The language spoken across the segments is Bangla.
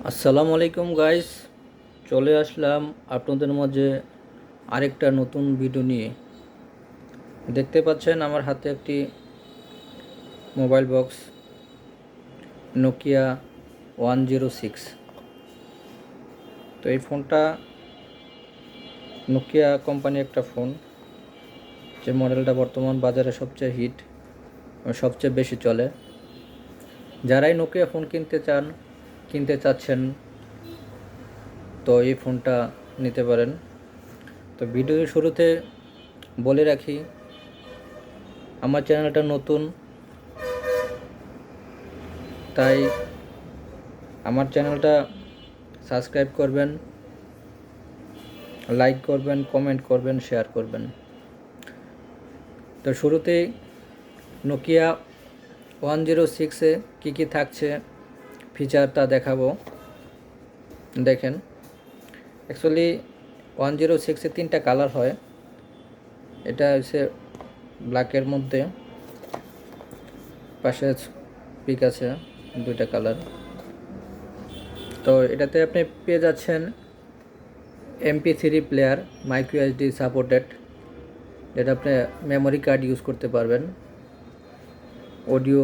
আসসালামু আলাইকুম গাইস, চলে আসলাম আপনাদের মাঝে আরেকটা নতুন ভিডিও নিয়ে। দেখতে পাচ্ছেন আমার হাতে একটি মোবাইল বক্স নোকিয়া 106। তো এই ফোনটা নোকিয়া কোম্পানি একটা ফোন, যে মডেলটা বর্তমান বাজারে সবচেয়ে হিট এবং সবচেয়ে বেশি চলে। যারাই নোকিয়া ফোন কিনতে চাচ্ছেন, তো এই ফোনটা নিতে পারেন। তো ভিডিওর শুরুতে বলে রাখি, আমার চ্যানেলটা নতুন, তাই আমার চ্যানেলটা সাবস্ক্রাইব করবেন, লাইক করবেন, কমেন্ট করবেন, শেয়ার করবেন। তো শুরুতেই নোকিয়া 106-এ কী থাকছে ফিচারটা দেখাবো। দেখেন, অ্যাকচুয়ালি 106-এ 3টা কালার হয়। এটা হচ্ছে ব্ল্যাকের মধ্যে, পাশে পিক আছে 2টা কালার। তো এটাতে আপনি পেয়ে যাচ্ছেন MP3 player, micro SD supported, যেটা আপনি মেমোরি কার্ড ইউজ করতে পারবেন। অডিও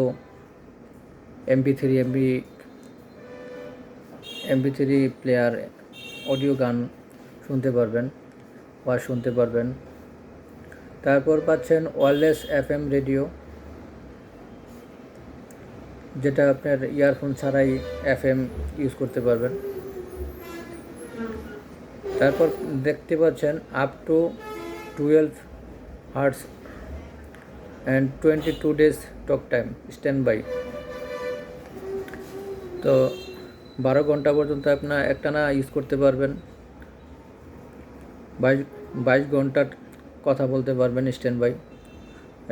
MP3 প্লেয়ার, অডিও গান শুনতে পারবেন বা শুনতে পারবেন। তারপর পাচ্ছেন ওয়্যারলেস FM রেডিও, যেটা আপনার ইয়ারফোন ছাড়াই FM ইউজ করতে পারবেন। তারপর দেখতে পাচ্ছেন up to 12 hours and 22 days talk time standby. তো 12 ঘন্টা পর্যন্ত আপনার একটানা ইউজ করতে পারবেন, 22 ঘন্টার কথা বলতে পারবেন স্ট্যান্ড বাই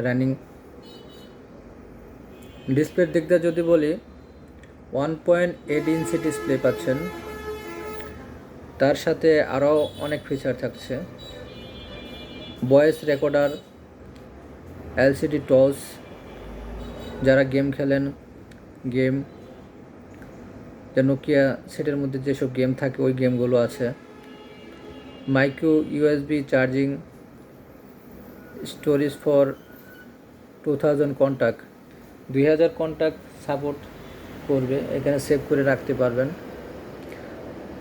রানিং। ডিসপ্লের দিক দিয়ে যদি বলি, 1.8 ইঞ্চি ডিসপ্লে পাচ্ছেন। তার সাথে আরও অনেক ফিচার থাকছে: ভয়েস রেকর্ডার, LCD টচ, যারা গেম খেলেন, গেম যে নোকিয়া সেটের মধ্যে যেসব গেম থাকে ওই গেমগুলো আছে। Micro USB charging, storage for 2000 contact, 2000 contact support করবে, এখানে সেভ করে রাখতে পারবেন।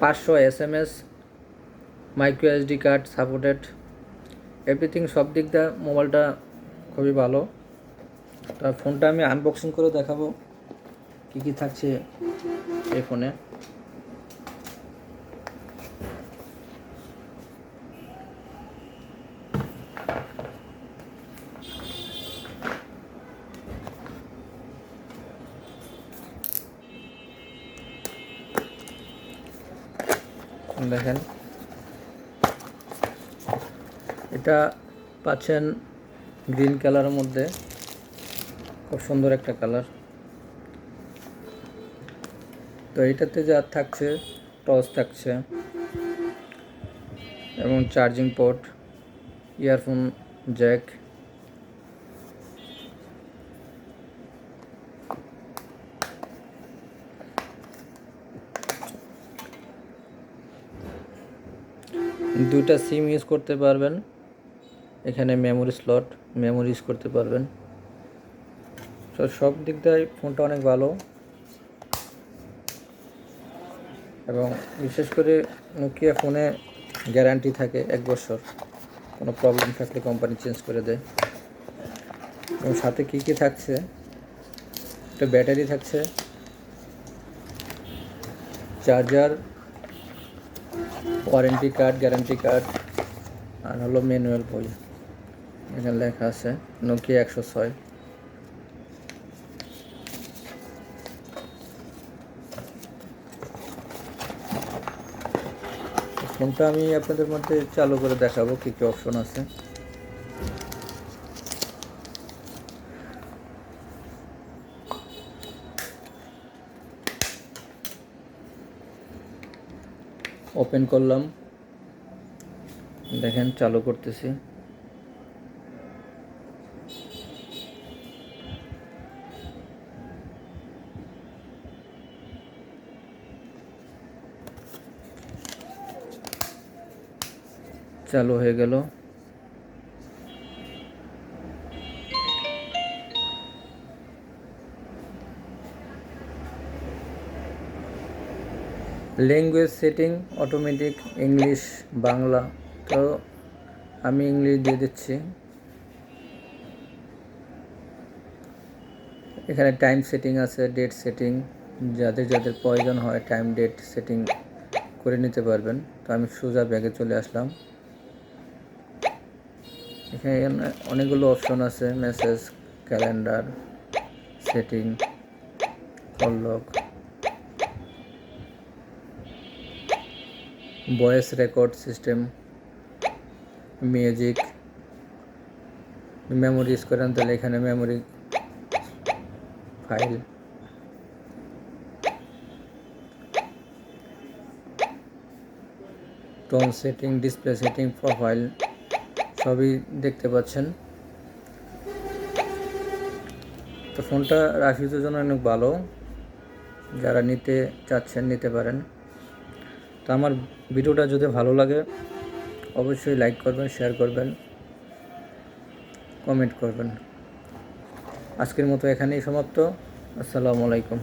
500 SMS, micro SD card supported, everything. সব দিক দিয়ে মোবাইলটা খুবই ভালো। তো ফোনটা আমি আনবক্সিং করে দেখাবো কী থাকছে এই ফোনে। দেখেন, এটা পাচ্ছেন গ্রিন কালারের মধ্যে, খুব সুন্দর একটা কালার। তো এটাতে যা থাকছে, টর্চ থাকছে এবং চার্জিং পোর্ট, ইয়ারফোন জ্যাক, দুইটা সিম ইউজ করতে পারবেন। এখানে মেমোরি স্লট, মেমোরি ইউজ করতে পারবেন। তো সব দিক দিয়ে ফোনটা অনেক ভালো, এবং বিশেষ করে নোকিয়া ফোনে গ্যারান্টি থাকে 1 বছর, কোনো প্রবলেম থাকলে কোম্পানি চেঞ্জ করে দেয়। এবং সাথে কী থাকছে, একটা ব্যাটারি থাকছে, charger, warranty card, guarantee card, আর হলো ম্যানুয়াল বই। এখানে লেখা আছে নোকিয়া 106। ফোনটা আমি আপনাদের মধ্যে চালু করে দেখাবো কী অপশন আছে। ওপেন করলাম, দেখেন চালু করতেছি। চালু হয়ে গেল। Language setting automatic English Bangla, তো আমি ইংলিশ দিয়ে দিচ্ছি। এখানে টাইম সেটিং আছে, ডেট সেটিং, যাদের যাদের প্রয়োজন হয় টাইম ডেট সেটিং করে নিতে পারবেন। তো আমি সোজা ব্যাগে চলে আসলাম। এখানে অনেকগুলো অপশন আছে, message, calendar, setting, call log, voice record system, music, memory use করেন তাহলে এখানে memory file, tone setting, display setting, profile সবই দেখতে পাচ্ছেন। তো ফোনটা রাফিউজের জন্য অনেক ভালো, যারা নিতে চাচ্ছেন নিতে পারেন। তো আমার ভিডিওটা যদি ভালো লাগে অবশ্যই লাইক করবেন, শেয়ার করবেন, কমেন্ট করবেন। আজকের মতো এখানেই সমাপ্ত। আসসালামু আলাইকুম।